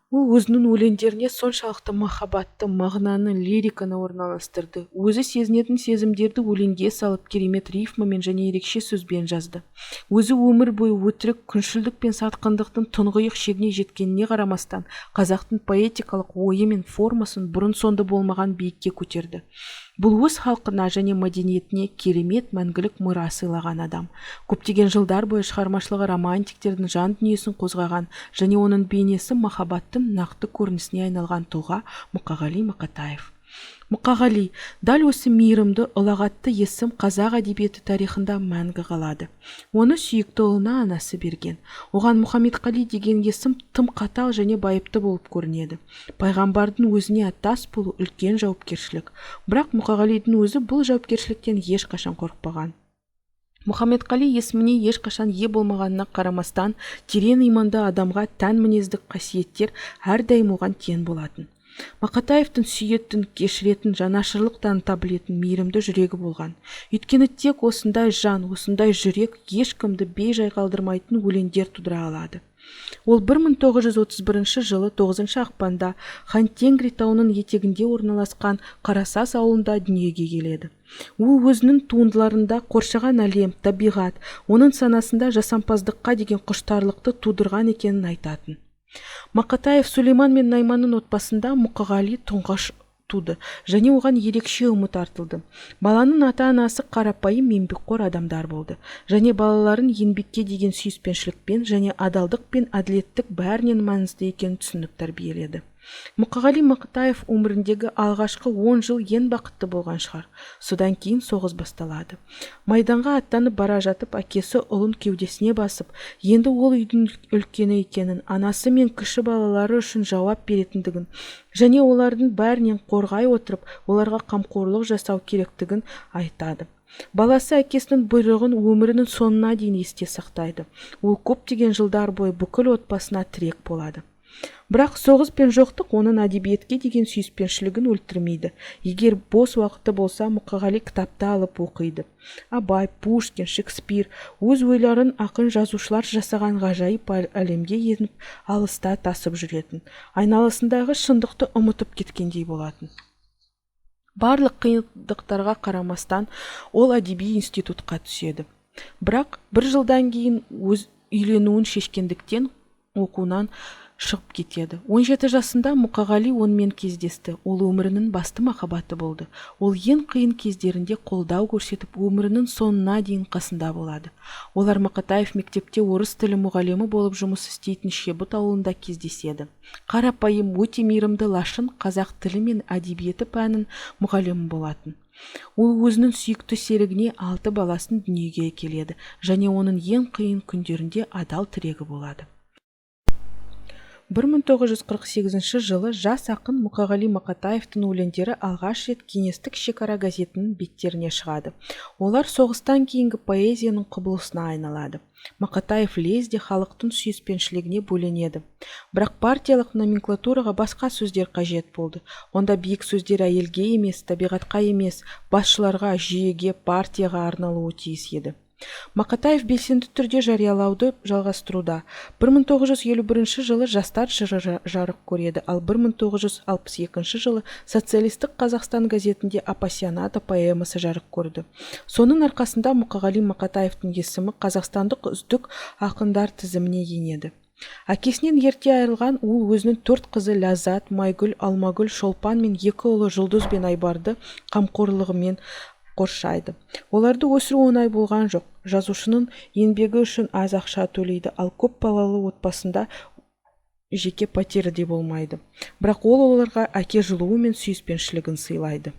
Ол өзінің өлеңдеріне соншалықты махаббатты, мағынаны, лириканы орналастырды. Өзі сезінетін сезімдерді өлеңге салып, керемет рифмамен және ерекше сөзбен жазды. Өзі өмір бойы өтірік, күншілдік пен сатқындықтың тұңғиық шегіне жеткеніне қарамастан, қазақтың поэтикалық ойы мен формасын бұрын-соңды болмаған биікке көтерді. Бұл өз халқына және мәдениетіне керемет мәңгілік мұра сыйлаған адам. Көптеген жылдар бойы шығармашылығы романтиктердің жан дүниесін қозғаған және оның бейнесі махаббаттың нақты көрінісіне айналған тұлға Мұқағали Мақатаев. Мұқағали, дәл осы мейірімді, ұлағатты есім қазақ әдебиеті тарихында мәңгі қалады. Оны сүйікті ұлына анасы берген. Оған Мұхаммедқали деген есім тым қатал және байыпты болып көрінеді. Пайғамбардың өзіне аттас болу үлкен жауапкершілік. Бірақ Мұқағалидың өзі бұл жауапкершіліктен ешқашан қорықпаған. Мұхаммедқали есіміне ешқашан ие болмағанына қарамастан, терең иманды адамға тән мінездік қасиеттер әрдайым оған тең болатын. Мақатаевтың сүйетін, кешіретін, жанашырлық таныта білетін мейірімді жүрегі болған. Өйткені тек осындай жан, осындай жүрек ешкімді бей-жай қалдырмайтын өлеңдер тудыра алады. Ол 1931 жылы 9 ақпанда Хантенгри тауының етегінде орналасқан Қарасас ауылында дүниеге келеді. Ол өзінің туындыларында қоршаған әлем, табиғат, оның санасында жасампаздыққа деген құштарлықты тудырған екенін айтатын. Мақатаев Сулейман мен Найманның отбасында Мұқағали тұңғыш туды және оған ерекше үміт артылды. Баланың ата-анасы қарапайым еңбекқор адамдар болды және балаларын еңбекке деген сүйіспеншілікпен және адалдық пен әділеттік бәрінен маңызды екенін түсініп тәрбиеледі. Мұқағали Мақатаев өміріндегі алғашқы 10 жыл ең бақытты болған шығар. Содан кейін соғыс басталады. Майданға аттанып бара жатып, әкесі ұлын кеудесіне басып, енді ол үйдің үлкені екенін, анасы мен кіші балалары үшін жауап беретіндігін және олардың бәрінен қорғай отырып, оларға қамқорлық жасау керектігін айтады. Баласы әкесінің бұйрығын өмірінің соңына дейін есте сақтайды. Ол көптеген жылдар бойы бүкіл отбасына тірек болады. Бірақ соғыс пен жоқтық оның әдебиетке деген сүйіспеншілігін өлтірмейді. Егер бос уақыты болса, Мұқағали кітапты алып оқиды. Абай, Пушкин, Шекспир өз ойларын ақын жазушылар жасаған ғажайып әлемге еніп, алыста тасып жүретін. Айналасындағы шындықты ұмытып кеткендей болатын. Барлық қиындықтарға қарамастан ол әдеби институтқа түседі. Бірақ бір жылдан кейін өз үйленуін шешкендіктен оқуынан шығып кетеді. 17 жасында Мұқағали онымен кездесті. Ол өмірінің басты махаббаты болды. Ол ең қиын кездерінде қолдау көрсетіп, өмірінің соңына дейін қасында болады. Олар Мақатаев мектепте орыс тілі мұғалімі болып жұмыс істейтін Шебут ауылында кездеседі. Қарапайым, өте мейірімді лашын қазақ тілі мен әдебиеті пәнінің мұғалімі болатын. Ол өзінің сүйікті серігіне 6 баласын дүниеге келеді және оның ең қиын күндерінде адал тірегі болады. 1948 жылы жас ақын Мұқағали Мақатаевтың өлеңдері алғаш рет Кеңестік шекара газетінің беттеріне шығады. Олар соғыстан кейінгі поэзияның құбылысына айналады. Мақатаев лезде халықтың сүйіспеншілігіне бөленеді. Бірақ партиялық номенклатураға басқа сөздер қажет болды. Онда биік сөздер әйелге емес, табиғатқа емес, басшыларға, жүйеге, партияға арналуы тиіс еді. Мақатаев белсенді түрде жариялауды жалғастыруда. 1951 жылы жастар жыры жарық көреді, ал 1962 жылы социалистік Қазақстан газетінде Апассионата поэмасы жарық көрді. Соның арқасында Мұқағали Мақатаевтың есімі қазақстандық үздік ақындар тізіміне енеді. Әкесінен ерте айырылған ол өзінің 4 қызы Ләззат, Майгүл, Алмагүл, Шолпан мен 2 ұлы Жұлдыз бен Айбарды қамқорлығымен қоршайды. Оларды өсіру оңай болған жоқ. Жазушының еңбегі үшін аз ақша төлейді, ал көп балалы отбасында жеке пәтері де болмайды. Бірақ ол оларға әке жылуы мен сүйіспеншілігін сыйлайды.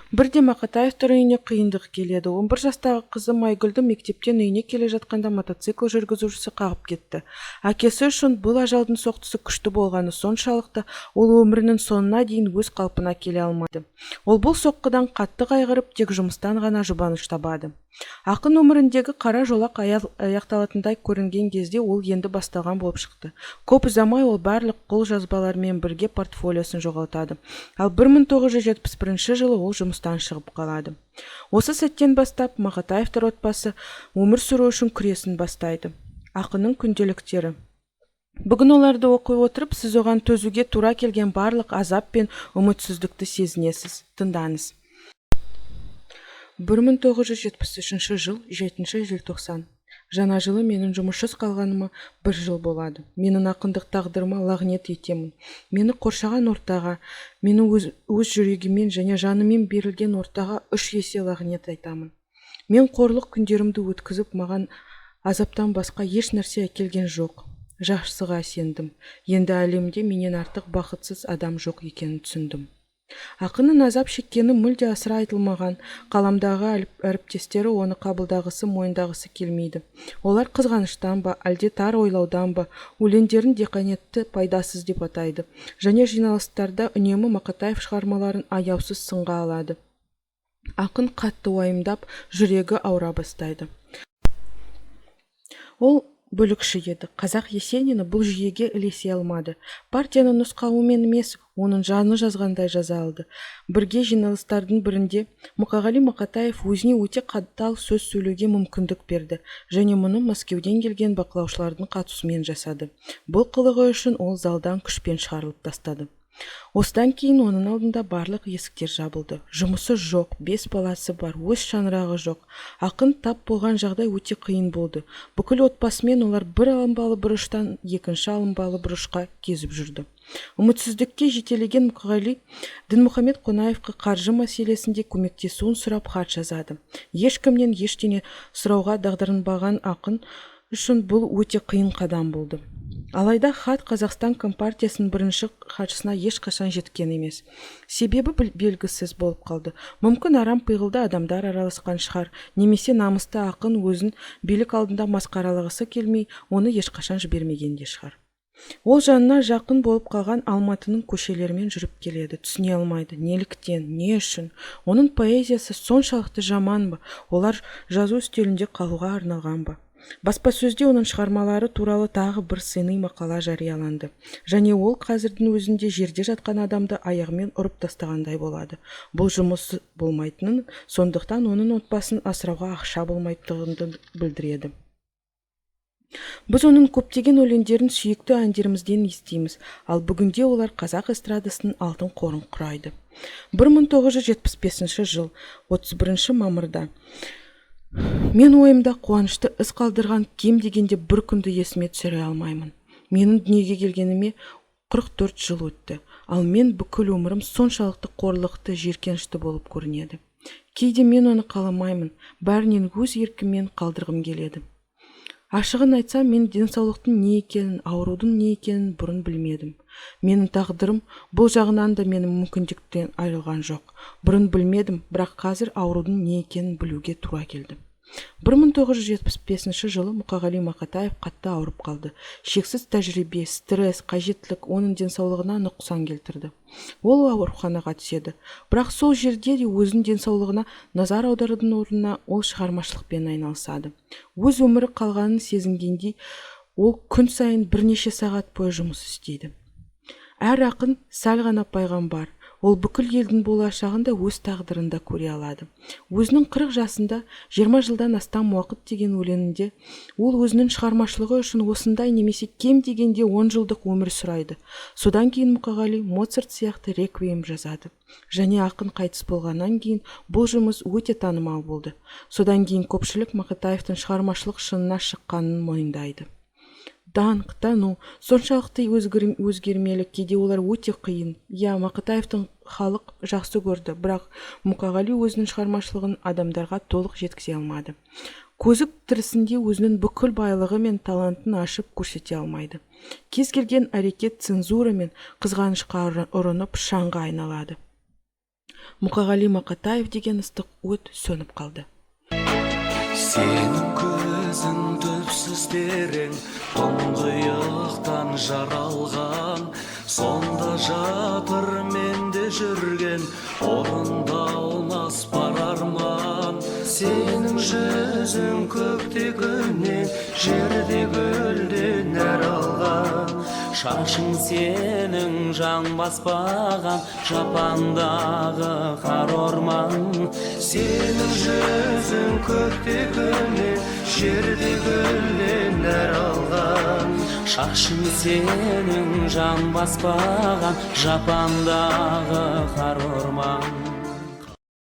Бірде Мақатаевтың үйіне қиындық келеді. 11 жастағы қызы Майгүлді мектептен үйіне келе жатқанда мотоцикл жүргізушісі қағып кетті. Әкесі үшін бұл ажалдың соқтысы күшті болғаны соншалықты, ол өмірінің соңына дейін өз қалпына келе алмады. Ол бұл соққыдан қатты қайғырып, тек жұмыстан ғана жұбаныш табады. Ақын өміріндегі қара жолақ аяқталатындай көрінген кезде ол енді басталған болып шықты. Көп ұзамай ол барлық қолжазбалармен бірге портфолиосын жоғалтады. Ал 1971 жылы ол жұмыстан шығып қалады. Осы сәттен бастап Мақатаевтар отбасы өмір сүру үшін күресін бастайды. Ақынның күнделіктері. Бүгін оларды оқи отырып, сіз оған төзуге тура келген барлық азап пен үмітсіздікті сезінесіз. Тыңдаңыз. 1973 жыл 7 желтоқсан. Жаңа жылы менің жұмыссыз қалғаныма 1 жыл болады. Менің ақындық тағдырыма лағнет етемін. Мені қоршаған ортаға, мені өз жүрегімен және жанымен берілген ортаға 3 есе лағнет айтамын. Мен қорлық күндерімді өткізіп, маған азаптан басқа еш нәрсе әкелген жоқ. Жақсыға сендім. Енді әлемде менен артық бақытсыз адам жоқ екенін түсіндім. Ақынның азап шеккені мүлде асыра айтылмаған. Қаламдағы әріптестері оны қабылдағысы, мойындағысы келмейді. Олар қызғаныштан ба, әлде тар ойлаудан ба, өлеңдерін диқанетті пайдасыз деп атайды. Және жиналыстарда үнемі Мақатаев шығармаларын аяусыз сынға алады. Ақын қатты уайымдап, жүрегі ауыра бастайды. Ол бөлікші еді. Қазақ Есенина бұл жүйеге ілесе алмады. Партияның нұсқауымен емес, оның жаны жазғандай жаза алды. Бірге жиналыстардың бірінде Мұқағали Мақатаев өзіне өте қатал сөз сөйлеуге мүмкіндік берді, және мұны Мәскеуден келген бақылаушылардың қатысуымен жасады. Бұл қылығы үшін ол залдан күшпен шығарылып тастады. Осыдан кейін оның алдында барлық есіктер жабылды. Жұмысы жоқ, 5 баласы бар, өз шаңырағы жоқ. Ақын тап болған жағдай өте қиын болды. Бүкіл отбасымен олар бір алынбалы бұрыштан екінші алынбалы бұрышқа кезіп жүрді. Үмітсіздікке жетелеген Мұқағали Дінмұхамед Қонаевқа қаржы мәселесінде көмектесуін сұрап хат жазады. Ешкімнен ештеңе сұрауға дағдырынбаған ақын үшін бұл өте қиын қадам болды. Алайда хат Қазақстан Компартиясының бірінші хатшысына ешқашан жеткен емес. Себебі белгісіз болып қалды. Мүмкін арам пиғылда адамдар араласқан шығар, немесе намысты ақын өзін билік алдында масқаралағысы келмей, оны ешқашан жібермеген де шығар. Ол жанына жақын болып қалған Алматының көшелерімен жүріп келеді. Түсіне алмайды. Неліктен, не үшін? Оның поэзиясы соншалықты жаман ба? Олар жазу үстелінде қалуға арналған ба? Баспасөзде оның шығармалары туралы тағы бір сыни мақала жарияланды. Және ол қазірдің өзінде жерде жатқан адамды аяғымен ұрып тастағандай болады. Бұл жұмыс болмайтынын, сондықтан оның отбасын асырауға ақша болмайтынын білдіреді. Біз оның көптеген өлеңдерін сүйікті әндерімізден естиміз, ал бүгінде олар қазақ эстрадасының алтын қорын құрайды. 1975 жыл 31 мамырда мен ойымда қуанышты із қалдырған кем дегенде бір күнді есіме түсіре алмаймын. Менің дүниеге келгеніме 44 жыл өтті, ал мен бүкіл өмірім соншалықты қорлықты, жиіркенішті болып көрінеді. Кейде мен оны қаламаймын, бәрінен өз еркіммен қалдырғым келеді. Ашығын айтсам, мен денсаулықтың не екенін, аурудың не екенін бұрын білмедім. Менің тағдырым бұл жағынан да менің мүмкіндіктен айырылған жоқ. Бұрын білмедім, бірақ қазір аурудың не екенін білуге тура келді. 1975 жылы Мұқағали Мақатаев қатты ауырып қалды. Шексіз тәжірибе, стресс, қажеттілік оның денсаулығына нұқсан келтірді. Ол ауруханаға түседі. Бірақ сол жерде де өзінің денсаулығына назар аударудың орнына ол шығармашылықпен айналысады. Өз өмірі қалғанын сезінгендей, ол күн сайын бірнеше сағат бойы жұмыс істейді. Әр ақын сәл ғана пайғамбар. Ол бүкіл елдің болашағында өз тағдырында көре алады. Өзінің 40 жасында 20 жылдан астам уақыт деген өлеңінде ол өзінің шығармашылығы үшін осындай немесе кем дегенде 10 жылдық өмір сұрайды. Содан кейін Мұқағали Моцарт сияқты реквием жазады. Және ақын қайтыс болғаннан кейін бұл жұмыс өте танымал болды. Содан кейін көпшілік Мақатаевтың шығармашылық шыңына шыққанын мойындайды. Даңқ, тану, соншалықты өзгермелі, кейде олар өте қиын. Мақатаевтың халық жақсы көрді, бірақ Мұқағали өзінің шығармашылығын адамдарға толық жеткізе алмады. Көзі тірісінде өзінің бүкіл байлығы мен талантын ашып көрсете алмайды. Кез келген әрекет цензура мен қызғанышқа ұрынып шаңға айналады. Мұқағали Мақатаев деген ыстық от сөніп қалды. Сенің көзің түпсіз терең, тұңғиықтан жаралған, сонда жатыр менде жүрген, орындалмас бар арман. Сенің жүзің көктегінен, жерде гүлден нәр алған, шашың сенің жан баспаған, жапандағы қар орман. Сенің жүзің көктегінен, жерде гүлден нәр алған, шашың сенің жан баспаған жапандағы қар